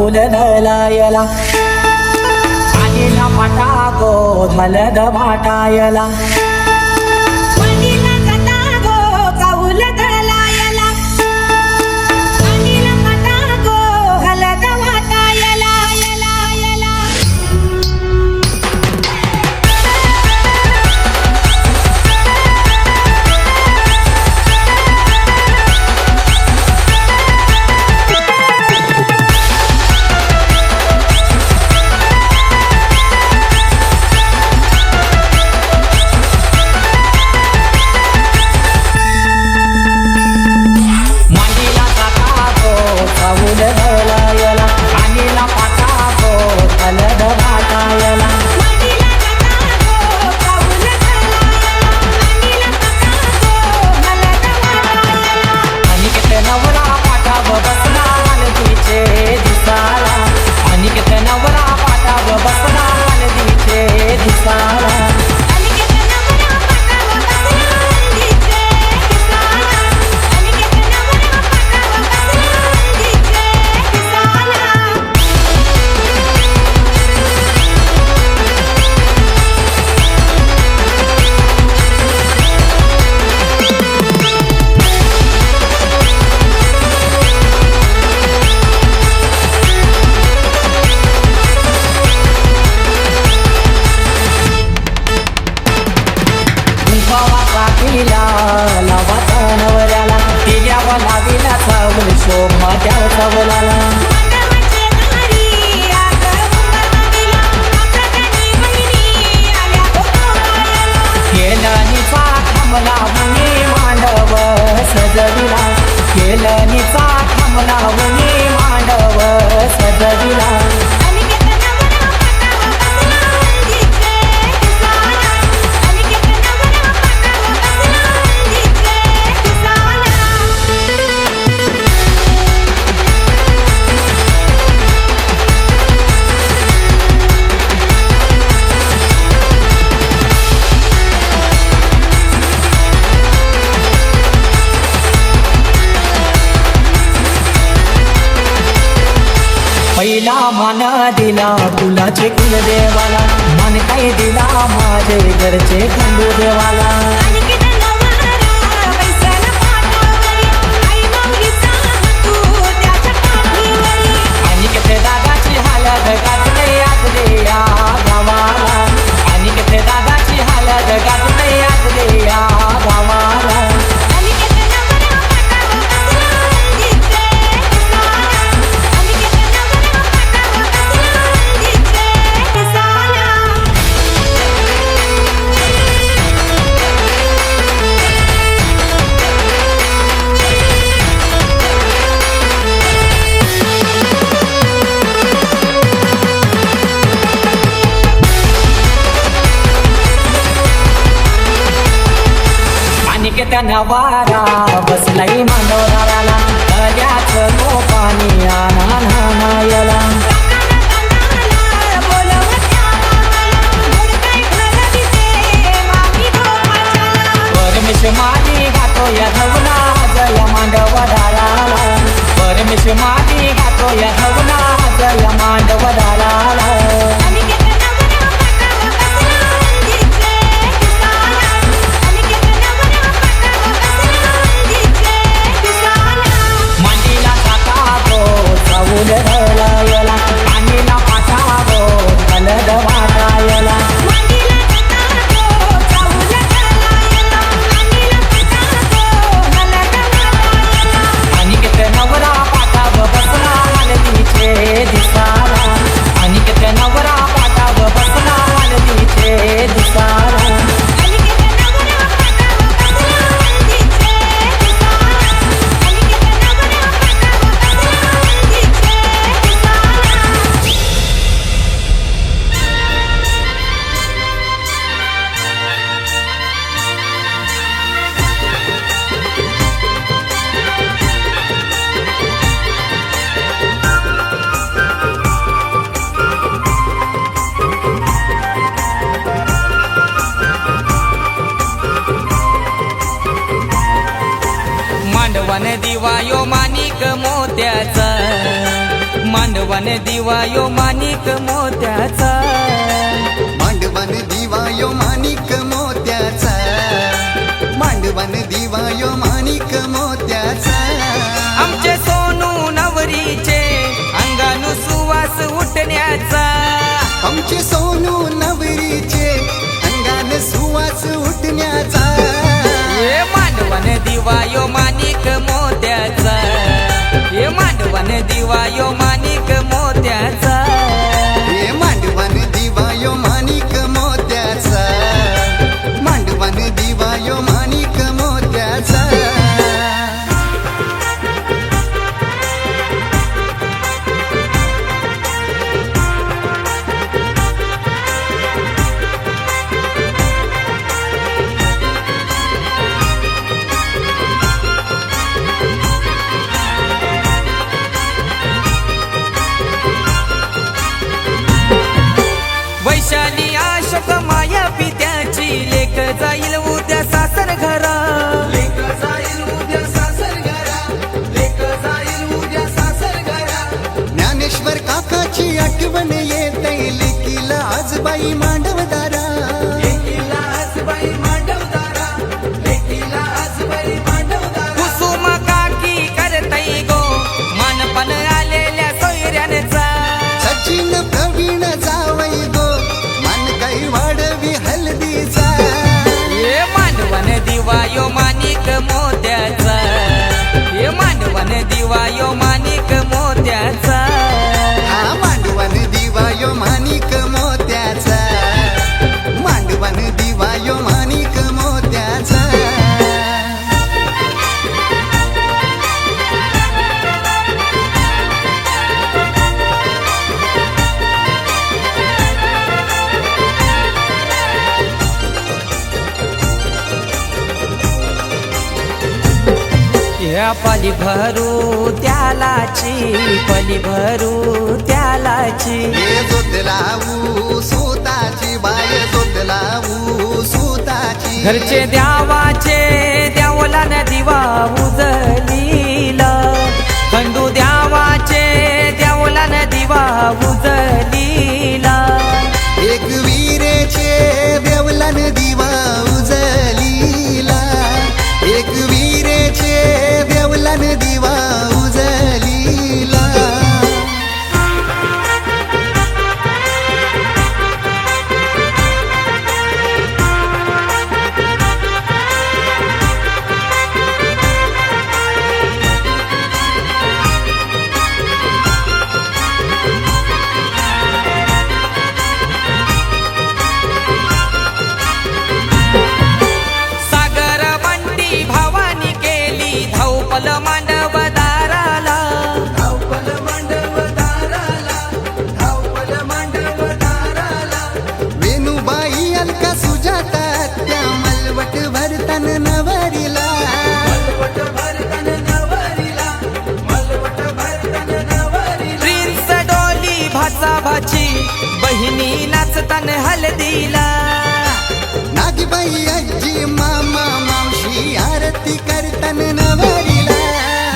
चौल दलायला आलीला फाटा गो मलद भाटायला नवऱ्याला तिच्यावर लावीला चौल शोभा त्या चौलाला केलनीचा थांबला मुनी मांडव सजविला केलनीचा थांबला मुनी मांडव सजविला पहिला मान दिला फुलाचे कुलदेवाला मन काही दिला माझे घरचे खंडू देवाला आणि किती दादाची हालत गाजले आजले या गावाला आणि किती दादाची हालत गाजले आजले या गावाला निकेतन वारा बसलाई मांडवराला दर्याचं तो पाणी आणा नानायला परमेश मादी गातो या धवना जय मांडवराला परमेश मादी गातो या धवना जय मांडवराला चौल दलायला आलीला फाटा गो मलद भाटायला आणि किती नवरा पाटाव बसला हलदीचे दिसाला आणि किती नवरा पाटाव बसला हलदीचे दिसाला दिवा यो माणिक मोत्याचा मांडवान दिवा यो माणिक मोत्याचा, मांडवान दिवा यो माणिक मोत्याचा, मांडवान दिवा यो माणिक मोत्याचा. आमचे सोनू नवरीचे अंगानु सुवास उठण्याचा, आमचे सोनू नवरीचे अंगान सुवास उठण्याचा. हे मांडवान दिवा यो माणिक मोत्याचा, हे मांडवान दिवा यो माणिक मोत्याचा. हे मांडवान दिवा यो माणिक मोत्याचा, मांडवान दिवा यो माणिक मोत्याचा. वैशाली अशोक माया पित्याची लेक जाईल उद्या सासर घरा, लेक जाईल उद्या सासर घरा, लेक जाईल उद्या सासर घरा. ज्ञानेश्वर काकाची आठवण येते लेकीला आज बाई मांडवदारा, लेकीला आज बाई मांडवदारा, लेकीला आज बाई मांडवदारा. कुसुम काकी करतई गो मानपण आलेल्या सोयऱ्यांचा, सचिन प्रवीण जावई गो मान काही वाढवी हल्दीचा. हे मांडवान दिवा यो माणिक मोत्याचा, हे मांडवान दिवा यो माणिक मोत्याचा. हा मांडवान दिवा यो माणिक मोत्याचा, मांडवान दिवा यो माणिक मोत्याचा. ह्या पली भरू त्यालाची, पली भरू त्यालाची. हे जोतलावू सुताची बाय जोतलावू सुताची. घरचे द्यावाचे द्यावला न दिवा उजलीला, खंडू द्यावाचे द्यावला न दिवा उजलीला. एक वीरेचे देवलन दिवा उजलीला, एक वीरेचे देवलन दिवा उजलीला. सागर बंटी भावानी केली धावपल मांडव दाराला, धावपल मांडव दाराला, धावपल मांडव दाराला. वेणुबाई अलका सुजाता त्या मलवट भरतन नवरीला, मलवट भरतन नवरीला, मलवट भरतन नवरीला. प्रिन्स डोली भाचा भाची बहिणी नाचतन हलदीला, नागबाई आजी मामा मावशी आरती करतन नवरीला.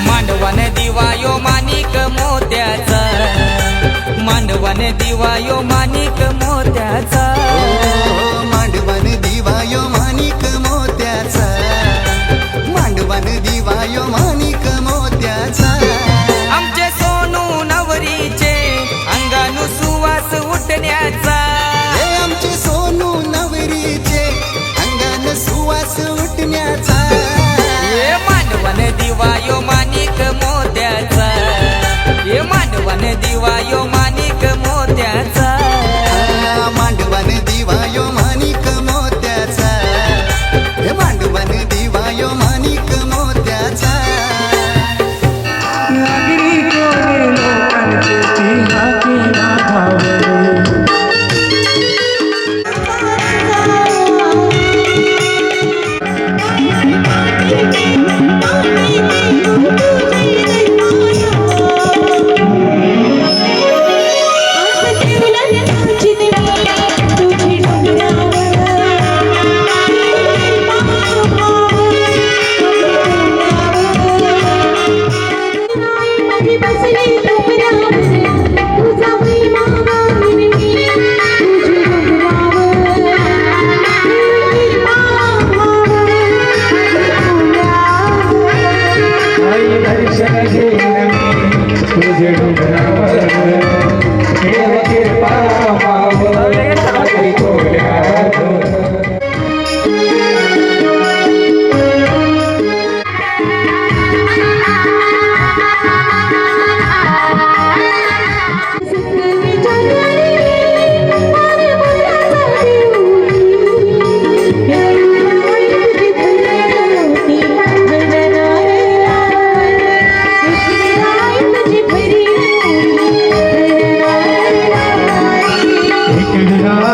मांडवान दिवा यो माणिक मोत्याचा, मांडवान दिवा यो माणिक मोत्याचा. ओ, मांडवान दिवा यो माणिक मोत्याचा, मांडवान दिवा यो माणिक मोत्याचा. आमचे सोनू नवरीचे अंगानु सुवास उठण्याचा, हे आमचे सोनू नवरीचे अंगान सुवास उठण्याचा. हे मांडवान दिवा यो माणिक मोत्याचा, हे मांडवान दिवा यो माणिक मोत्याचा. मांडवान दिवा यो माणिक मोत्याचा, हे मांडवान दिवा यो माणिक मोत्याचा. नागरी कोरे लोकांचे हाती नाभावरे. Thank you.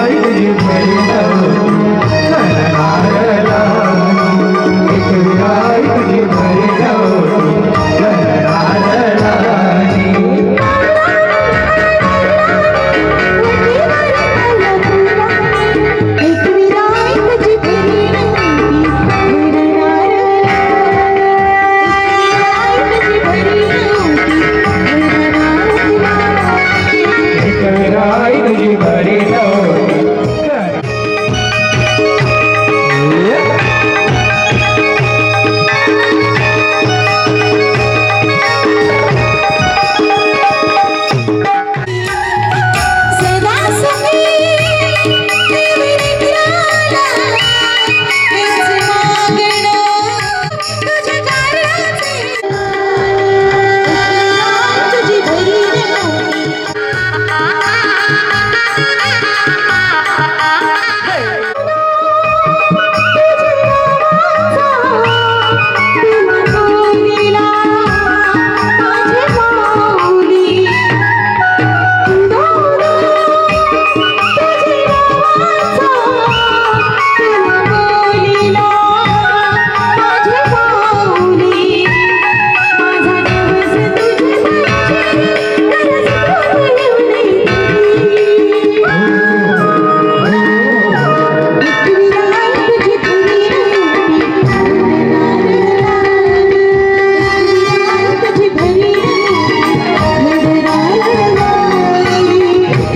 विराई तुझी भरी नव्हती घनदार राणी एक विराई तुझी भरी नव्हती घनदार राणी विराई तुझी भरी नव्हती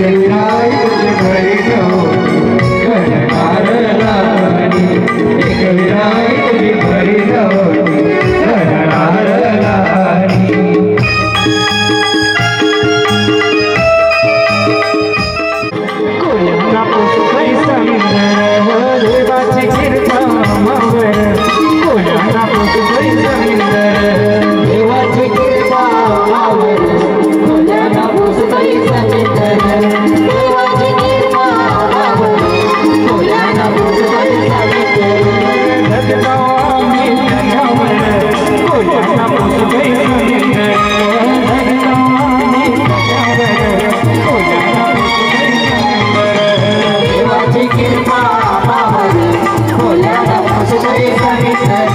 विराई तुझी भरी नव्हती घनदार राणी एक विराई तुझी भरी नव्हती घनदार राणी कोल्यांना पुष्पै सुंदर देवाची कृपा मावर कोल्यांना पुष्पै सुंदर देवाची कृपा मावर कोल्यांना पुष्पै सुंदर देवाची कृपा मावर कोल्यांना पुष्पै सुंदर जगदावा मी जगावर कोल्यांना पुष्पै सुंदर जगदावा मी जगावर कोल्यांना देवाची कृपा मावर कोल्यांना पुष्पै सुंदर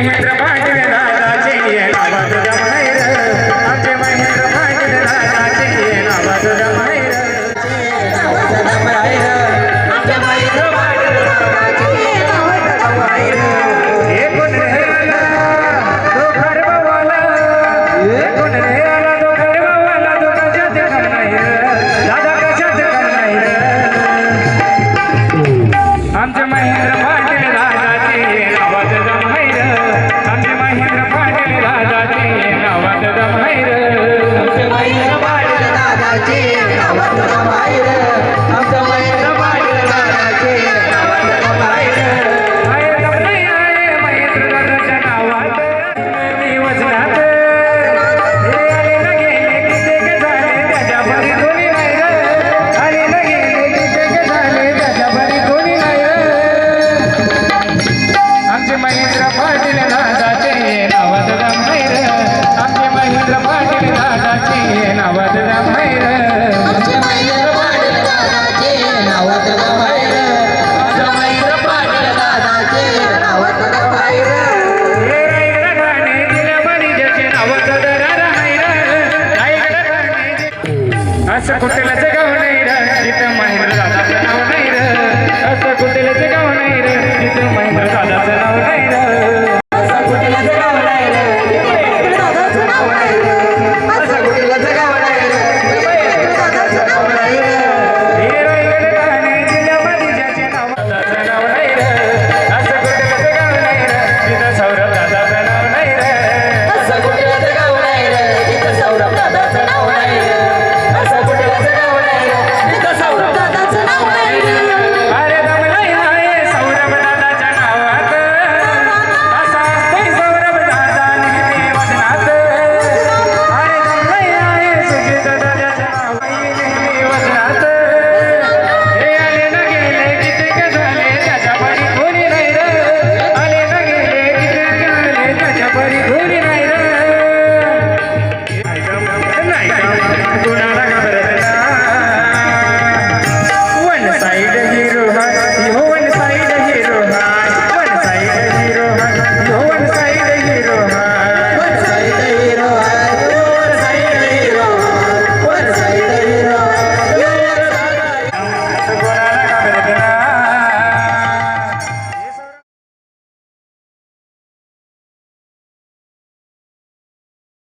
महेंद्र पाटील दादाचे नाव तुझ्या माहेर आमचे महेंद्र पाटील दादाचे नाव तुझ्या माहेर हे कोण रे आला तो खरबावाला हे कोण रे आला तो खरबावाला तो कशात करणार दादा कशात करणार आमचे महेंद्र पाटील दादाचे नावात जमाईर आमचे महेंद्र पाटील दादाचे नावात जमाईर आमचे महेंद्र पाटील दादाचे नावात जमाईर आमचे महेंद्र पाटील दादाचे नावात जमाईर आहे जमलंय आहे महेंद्र दादाच्या नावात मी वचनात हे आले न गेले किती के झाले त्याच्या भरी कोणी नाही रे आले न गेले किती के झाले त्याच्या भरी कोणी नाही आमचे महेंद्र पाटील दादाचे नावात जमाईर आमचे महेंद्र पाटील दादाचे नावात जमाईर आमचे महेंद्र पाटील दादाचे नावात जमाईर आमचे महेंद्र पाटील दादाचे नावात जमाईर हे रायगड ठाणे जिल्ह्यामध्ये ज्याचे नावात दरार आहे रायगड ठाणे असं कुठलंच गाव नाही रे जिथं महेंद्र दादाचं नाव नाही रे असं कुठलंच गाव नाही रे जिथं महेंद्र